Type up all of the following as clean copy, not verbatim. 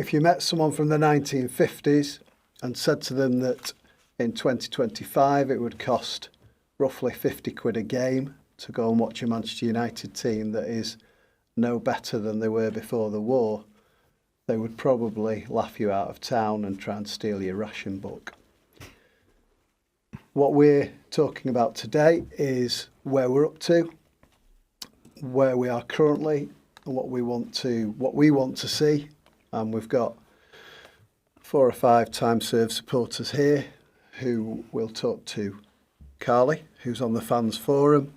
if you met someone from the 1950s and said to them that in 2025 it would cost roughly 50 quid a game to go and watch a Manchester United team that is no better than they were before the war, they would probably laugh you out of town and try and steal your ration book. What we're talking about today is where we're up to, where we are currently, and what we want to see. And we've got 4 or 5 time-served supporters here who will talk to Carly, who's on the fans forum,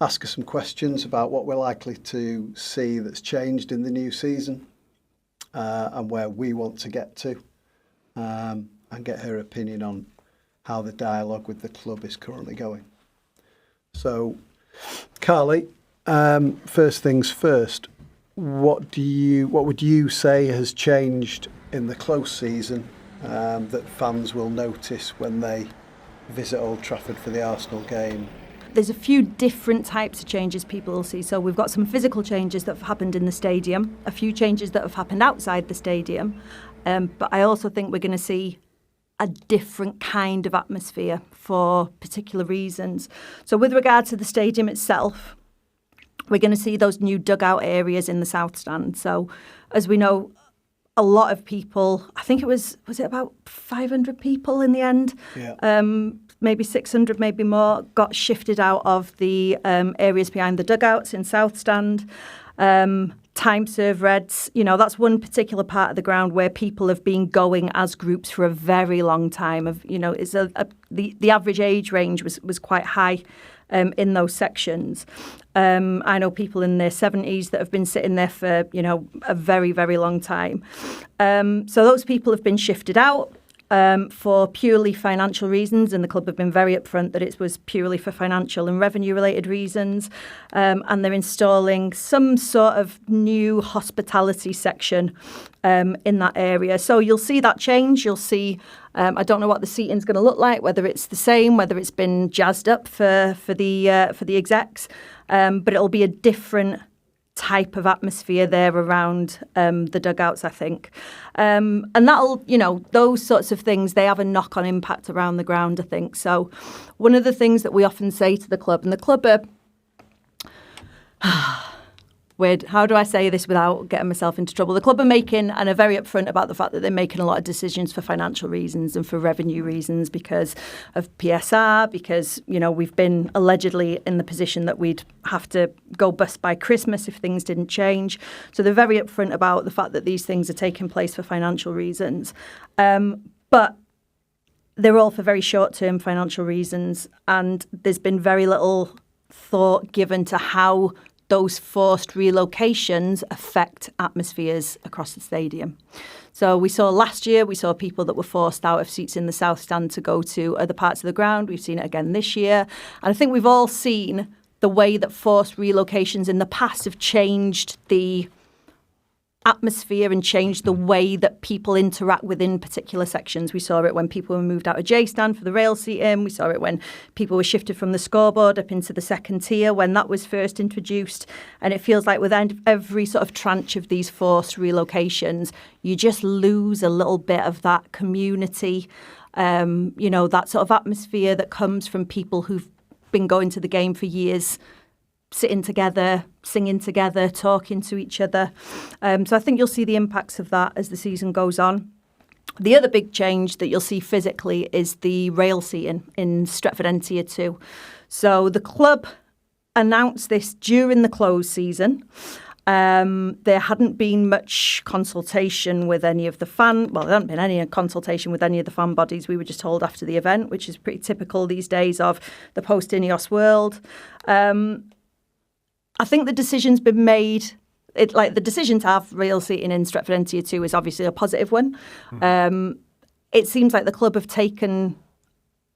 ask her some questions about what we're likely to see that's changed in the new season, and where we want to get to, and get her opinion on how the dialogue with the club is currently going. So, Carly, first things first, what would you say has changed in the close season that fans will notice when they visit Old Trafford for the Arsenal game? There's a few different types of changes people will see. So we've got some physical changes that have happened in the stadium, a few changes that have happened outside the stadium, but I also think we're going to see a different kind of atmosphere for particular reasons. So with regard to the stadium itself, we're going to see those new dugout areas in the South Stand. So as we know, a lot of people, I think was it about 500 people in the end? Yeah. Maybe 600, maybe more, got shifted out of the areas behind the dugouts in South Stand. Time-serve Reds, that's one particular part of the ground where people have been going as groups for a very long time. It's the average age range was quite high in those sections. I know people in their 70s that have been sitting there for, a very, very long time. So those people have been shifted out for purely financial reasons, and the club have been very upfront that it was purely for financial and revenue-related reasons. And they're installing some sort of new hospitality section in that area. So you'll see that change. You'll see, I don't know what the seating's going to look like, whether it's the same, whether it's been jazzed up for the execs, but it'll be a different type of atmosphere there around the dugouts, I think. And that'll, those sorts of things, they have a knock-on impact around the ground, I think. So one of the things that we often say to the club, and the club are, weird, how do I say this without getting myself into trouble? The club are making, and are very upfront about the fact that they're making a lot of decisions for financial reasons and for revenue reasons because of PSR, because, we've been allegedly in the position that we'd have to go bust by Christmas if things didn't change. So they're very upfront about the fact that these things are taking place for financial reasons. But they're all for very short-term financial reasons, and there's been very little thought given to how those forced relocations affect atmospheres across the stadium. So we saw last year, we saw people that were forced out of seats in the South Stand to go to other parts of the ground. We've seen it again this year. And I think we've all seen the way that forced relocations in the past have changed the atmosphere and changed the way that people interact within particular sections. We saw it when people were moved out of J stand for the rail seating. We saw it when people were shifted from the scoreboard up into the second tier when that was first introduced. And it feels like with every sort of tranche of these forced relocations, you just lose a little bit of that community, that sort of atmosphere that comes from people who've been going to the game for years, sitting together, singing together, talking to each other. So I think you'll see the impacts of that as the season goes on. The other big change that you'll see physically is the rail seating in Stretford End Tier 2. So the club announced this during the closed season. There hadn't been much consultation with any of the there hadn't been any consultation with any of the fan bodies. We were just told after the event, which is pretty typical these days of the post-Ineos world. I think the decision's been made. The decision to have rail seating in Stretford End Tier 2 is obviously a positive one. It seems like the club have taken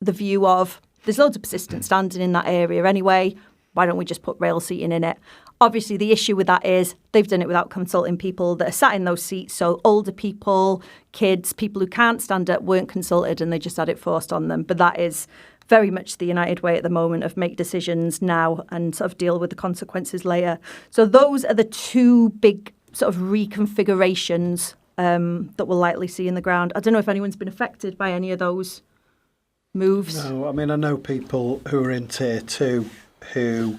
the view of there's loads of persistent standing in that area anyway. Why don't we just put rail seating in it? Obviously, the issue with that is they've done it without consulting people that are sat in those seats. So older people, kids, people who can't stand up weren't consulted and they just had it forced on them. But that is very much the United way at the moment of make decisions now and sort of deal with the consequences later. So those are the two big sort of reconfigurations that we'll likely see in the ground. I don't know if anyone's been affected by any of those moves. No, I mean, I know people who are in Tier 2 who,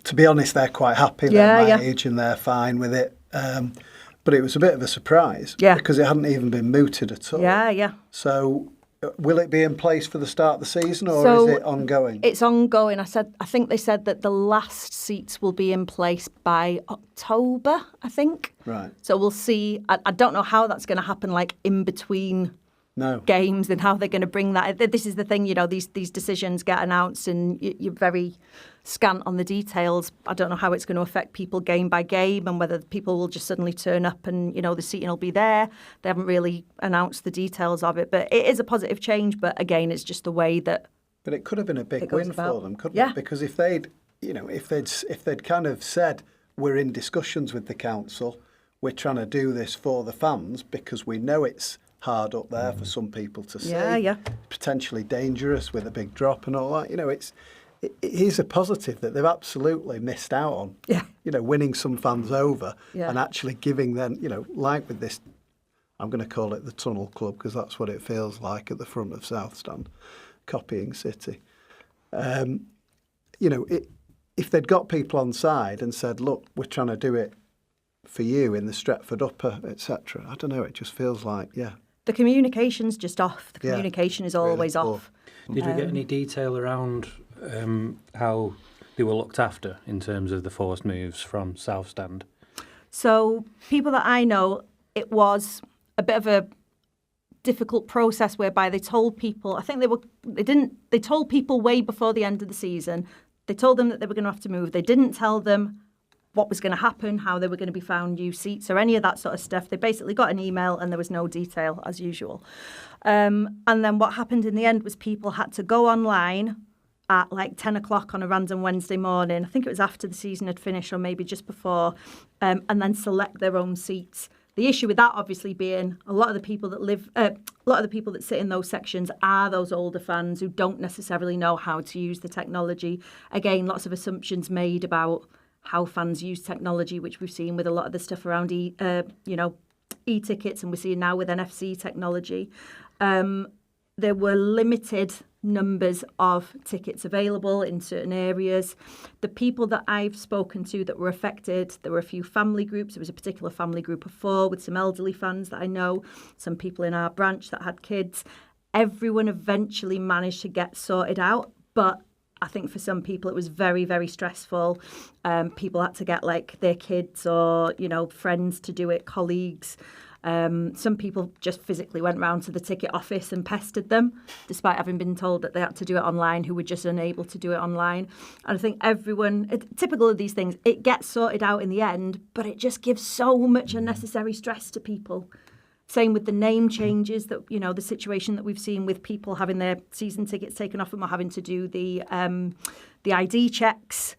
to be honest, they're quite happy. They're my age and they're fine with it. But it was a bit of a surprise because it hadn't even been mooted at all. Yeah. So will it be in place for the start of the season or is it ongoing? It's ongoing. I think they said that the last seats will be in place by October, I think. Right. So we'll see. I don't know how that's going to happen, like in between games and how they're going to bring that. This is the thing, these decisions get announced and you're very scant on the details. I don't know how it's going to affect people game by game and whether people will just suddenly turn up and, the seating will be there. They haven't really announced the details of it, but it is a positive change. But again, it's just the way that. But it could have been a big win for them, couldn't it? Because if they'd kind of said, we're in discussions with the council, we're trying to do this for the fans because we know it's hard up there for some people to see, potentially dangerous with a big drop and all that. It is a positive that they've absolutely missed out on, winning some fans over and actually giving them, like with this, I'm going to call it the Tunnel Club because that's what it feels like at the front of South Stand, copying City. If they'd got people on side and said, look, we're trying to do it for you in the Stretford Upper, etc., I don't know, it just feels like, the communication's just off. The communication is always really off. Did we get any detail around how they were looked after in terms of the forced moves from South Stand? So people that I know, it was a bit of a difficult process whereby they told people, they told people way before the end of the season, they told them that they were going to have to move. They didn't tell them what was going to happen, how they were going to be found new seats or any of that sort of stuff. They basically got an email and there was no detail as usual. And then what happened in the end was people had to go online at like 10 o'clock on a random Wednesday morning. I think it was after the season had finished or maybe just before, and then select their own seats. The issue with that obviously being a lot of the people that sit in those sections are those older fans who don't necessarily know how to use the technology. Again, lots of assumptions made about how fans use technology, which we've seen with a lot of the stuff around e-tickets, and we're seeing now with NFC technology. There were limited numbers of tickets available in certain areas. The people that I've spoken to that were affected, there were a few family groups. There was a particular family group of 4 with some elderly fans that I know, some people in our branch that had kids. Everyone eventually managed to get sorted out, but I think for some people it was very, very stressful. People had to get like their kids or, friends to do it, colleagues. Some people just physically went round to the ticket office and pestered them, despite having been told that they had to do it online, who were just unable to do it online. And I think typical of these things, it gets sorted out in the end, but it just gives so much unnecessary stress to people. Same with the name changes, that the situation that we've seen with people having their season tickets taken off them or having to do the ID checks,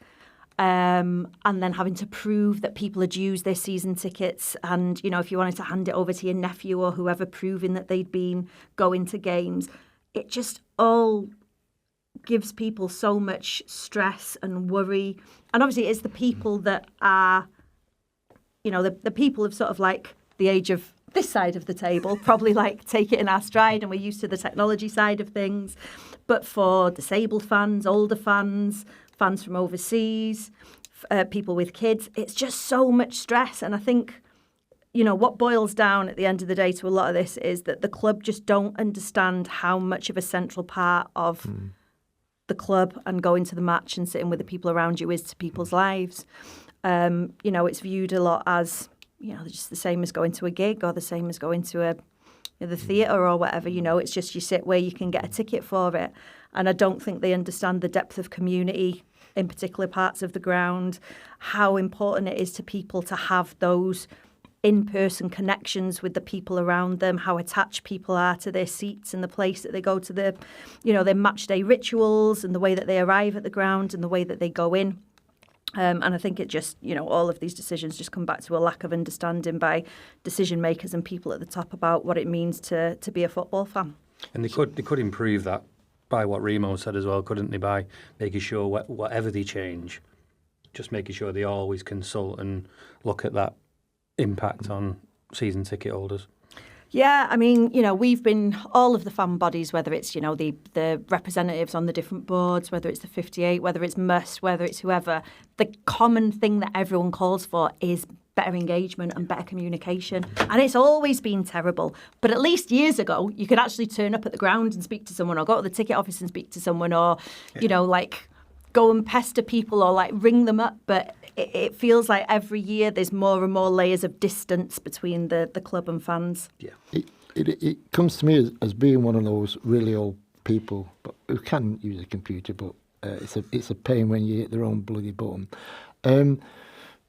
and then having to prove that people had used their season tickets. And, if you wanted to hand it over to your nephew or whoever, proving that they'd been going to games, it just all gives people so much stress and worry. And obviously it's the people that are, the people of sort of like the age of this side of the table probably like take it in our stride and we're used to the technology side of things. But for disabled fans, older fans, fans from overseas, people with kids, it's just so much stress. And I think, what boils down at the end of the day to a lot of this is that the club just don't understand how much of a central part of the club and going to the match and sitting with the people around you is to people's lives. It's viewed a lot as, just the same as going to a gig or the same as going to the theatre or whatever. It's just you sit where you can get a ticket for it. And I don't think they understand the depth of community in particular parts of the ground, how important it is to people to have those in-person connections with the people around them, how attached people are to their seats and the place that they go to, their match day rituals and the way that they arrive at the ground and the way that they go in. And I think it just, all of these decisions just come back to a lack of understanding by decision makers and people at the top about what it means to be a football fan. And they could improve that by what Remo said as well, couldn't they? By making sure whatever they change, just making sure they always consult and look at that impact on season ticket holders? Yeah, I mean, we've been, all of the fan bodies, whether it's, the representatives on the different boards, whether it's the 58, whether it's Must, whether it's whoever, the common thing that everyone calls for is better engagement and better communication. And it's always been terrible. But at least years ago, you could actually turn up at the ground and speak to someone, or go to the ticket office and speak to someone, or, go and pester people, or ring them up. But it feels like every year there's more and more layers of distance between the club and fans. Yeah. It comes to me as being one of those really old people but who can use a computer, but it's a pain when you hit the wrong bloody button.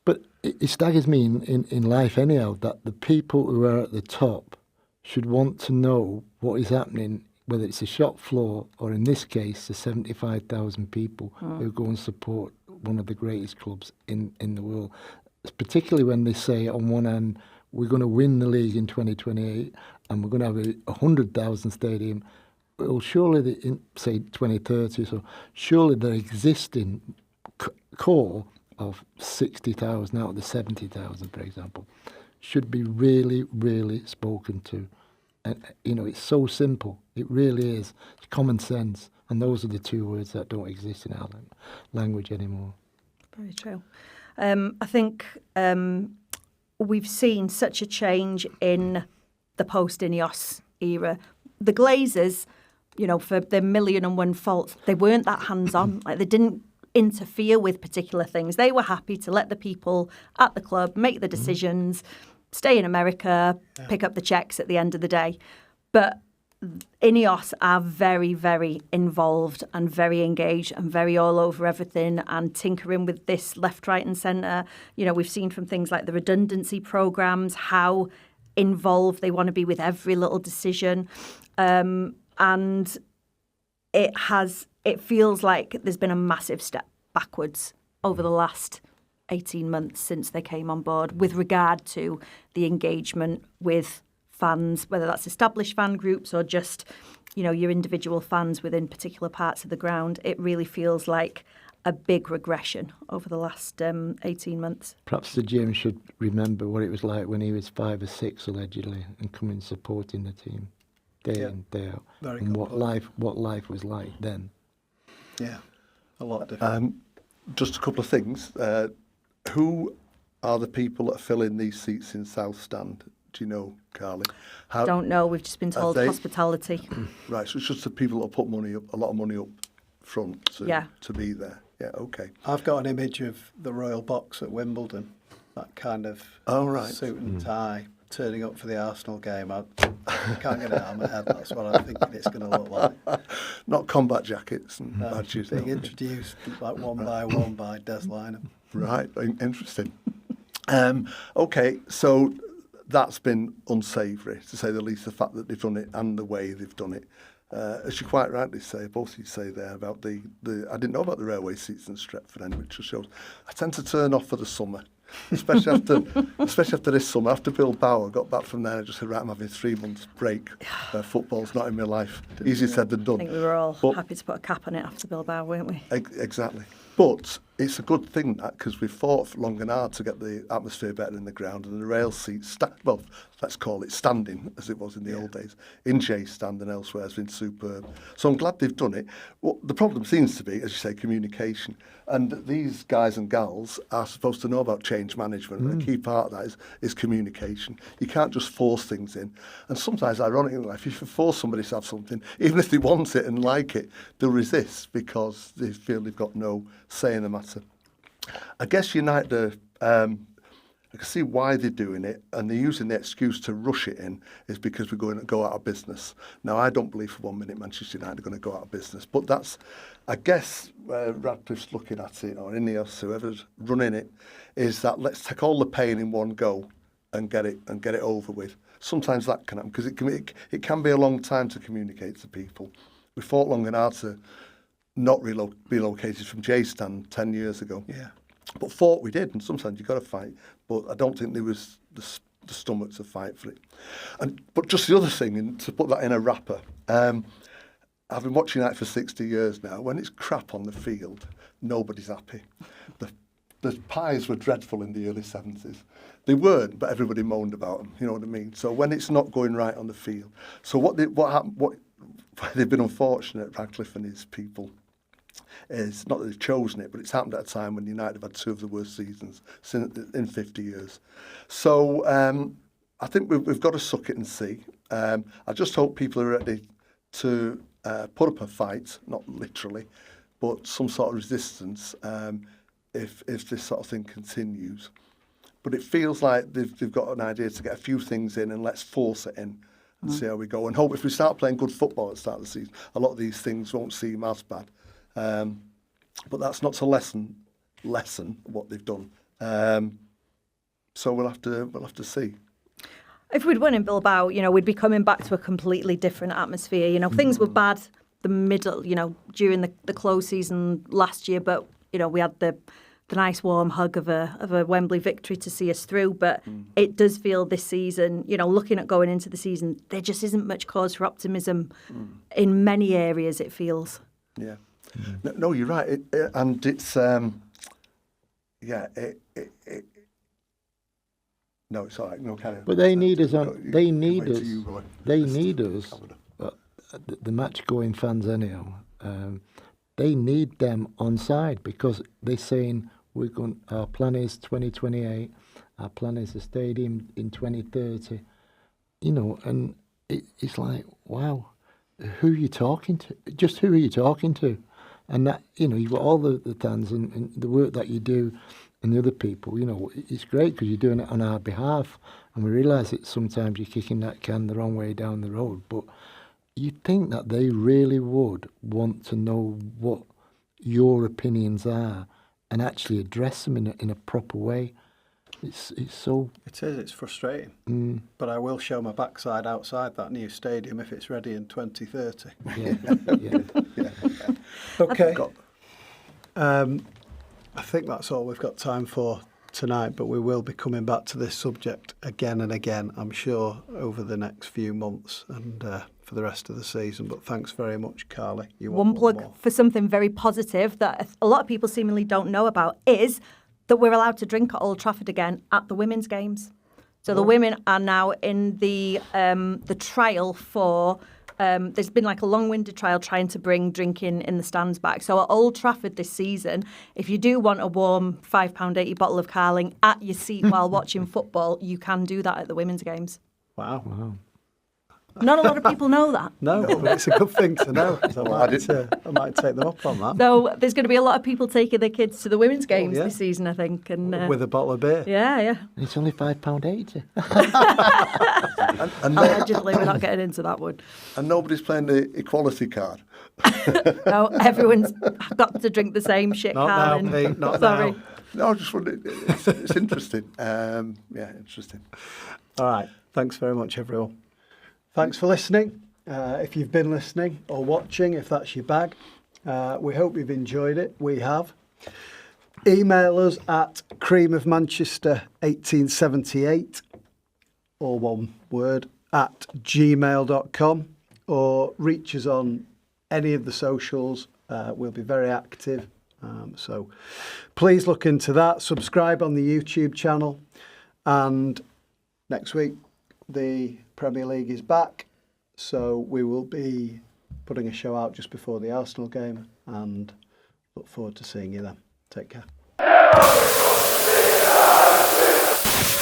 But it staggers me in life anyhow that the people who are at the top should want to know what is happening, whether it's a shop floor or, in this case, the 75,000 people who go and support one of the greatest clubs in the world. Particularly when they say, on one hand, we're going to win the league in 2028 and we're going to have a 100,000 stadium. Well, surely, in, say, 2030, so surely the existing core of 60,000 out of the 70,000, for example, should be really, really spoken to. And, it's so simple. It really is. It's common sense. And those are the two words that don't exist in our language anymore. Very true. I think we've seen such a change in the post-Ineos era. The Glazers, for their million and one faults, they weren't that hands-on. They didn't interfere with particular things. They were happy to let the people at the club make the decisions, stay in America, pick up the checks at the end of the day. But Ineos are very, very involved and very engaged and very all over everything and tinkering with this left, right and centre. We've seen from things like the redundancy programmes how involved they want to be with every little decision. And it feels like there's been a massive step backwards over the last 18 months since they came on board with regard to the engagement with fans, whether that's established fan groups or just, your individual fans within particular parts of the ground. It really feels like a big regression over the last 18 months. Perhaps the Jim should remember what it was like when he was 5 or 6, allegedly, and coming supporting the team day in, day out. And what life was like then. Yeah, a lot different. Just a couple of things. Who are the people that fill in these seats in South Stand? Do you know, Carly? Don't know. We've just been told hospitality. Right, so it's just the people that put money up, a lot of money up front to be there. Yeah, okay. I've got an image of the Royal Box at Wimbledon, that kind of suit and tie, turning up for the Arsenal game. I can't get it out of my head. That's what I'm thinking it's going to look like. Not combat jackets and badges. Being introduced one by Des Lynam. Right, interesting. Okay, so that's been unsavoury, to say the least, the fact that they've done it and the way they've done it. As you quite rightly say, both of you say there about the I didn't know about the railway seats in Stretford, and which just shows I tend to turn off for the summer, especially after this summer. After Bill Bauer got back from there, I just said, right, I'm having 3 months break. Football's not in my life. Easier said than done. I think we were all happy to put a cap on it after Bill Bauer, weren't we? Exactly. But it's a good thing that, because we've fought long and hard to get the atmosphere better in the ground, and the rail seats, let's call it standing, as it was in the old days, in J Stand and elsewhere, has been superb. So I'm glad they've done it. Well, the problem seems to be, as you say, communication. And these guys and gals are supposed to know about change management, and a key part of that is communication. You can't just force things in. And sometimes, ironically, if you force somebody to have something, even if they want it and like it, they'll resist because they feel they've got no say in the matter. I guess United, I can see why they're doing it, and they're using the excuse to rush it in is because we're going to go out of business. Now, I don't believe for 1 minute Manchester United are going to go out of business, but that's, I guess, Radcliffe's looking at it, or Ineos, whoever's running it, is that let's take all the pain in one go and get it over with. Sometimes that can happen because it can be a long time to communicate to people. We fought long and hard to not be relocated from J Stand 10 years ago. Yeah. But fought we did, and sometimes you've got to fight. But I don't think there was the stomach to fight for it. But just the other thing, and to put that in a wrapper, I've been watching that for 60 years now. When it's crap on the field, nobody's happy. the pies were dreadful in the early 70s. They weren't, but everybody moaned about them. You know what I mean? So when it's not going right on the field, so what happened? What they've been unfortunate, Radcliffe and his people, is not that they've chosen it, but it's happened at a time when United have had 2 of the worst seasons in 50 years. So I think we've got to suck it and see. I just hope people are ready to put up a fight, not literally, but some sort of resistance if this sort of thing continues. But it feels like they've got an idea to get a few things in and let's force it in and see how we go. And hope if we start playing good football at the start of the season, a lot of these things won't seem as bad. But that's not to lessen what they've done. So we'll have to see. If we'd won in Bilbao, we'd be coming back to a completely different atmosphere. Things were bad the middle, during the close season last year, but we had the nice warm hug of a Wembley victory to see us through. But it does feel this season, looking at going into the season, there just isn't much cause for optimism in many areas. It feels. Yeah. No, you're right. And it's no, it's all right. No, carry on. But they need us on. They need us. They Let's need us. The match-going fans, anyhow. They need them on side because they're saying our plan is 2028. Our plan is a stadium in 2030. And it's like, wow, who are you talking to? Just who are you talking to? And that, you've got all the fans and the work that you do and the other people, it's great because you're doing it on our behalf. And we realise that sometimes you're kicking that can the wrong way down the road. But you'd think that they really would want to know what your opinions are and actually address them in a proper way. It's so... It is, it's frustrating. But I will show my backside outside that new stadium if it's ready in 2030. Yeah. Okay. I think that's all we've got time for tonight, but we will be coming back to this subject again and again, I'm sure, over the next few months and for the rest of the season. But thanks very much, Carly. One plug for something very positive that a lot of people seemingly don't know about is that we're allowed to drink at Old Trafford again at the women's games. So the women are now in the trial for... there's been like a long-winded trial trying to bring drinking in the stands back. So at Old Trafford this season, if you do want a warm £5.80 bottle of Carling at your seat while watching football, you can do that at the women's games. Wow. Not a lot of people know that. No, but it's a good thing to know. So I might take them up on that. So there's going to be a lot of people taking their kids to the women's games this season, I think. And with a bottle of beer. Yeah. It's only £5.80. and Allegedly, we're not getting into that one. And nobody's playing the equality card. No, everyone's got to drink the same shit, Not now, Carling. Pete, not Sorry. now. No, I just wondered. It's interesting. Interesting. All right. Thanks very much, everyone. Thanks for listening. If you've been listening or watching, if that's your bag, we hope you've enjoyed it. We have. Email us at creamofmanchester1878, or one word, at gmail.com, or reach us on any of the socials. We'll be very active. So please look into that. Subscribe on the YouTube channel. And next week, the Premier League is back, so we will be putting a show out just before the Arsenal game, and look forward to seeing you then. Take care.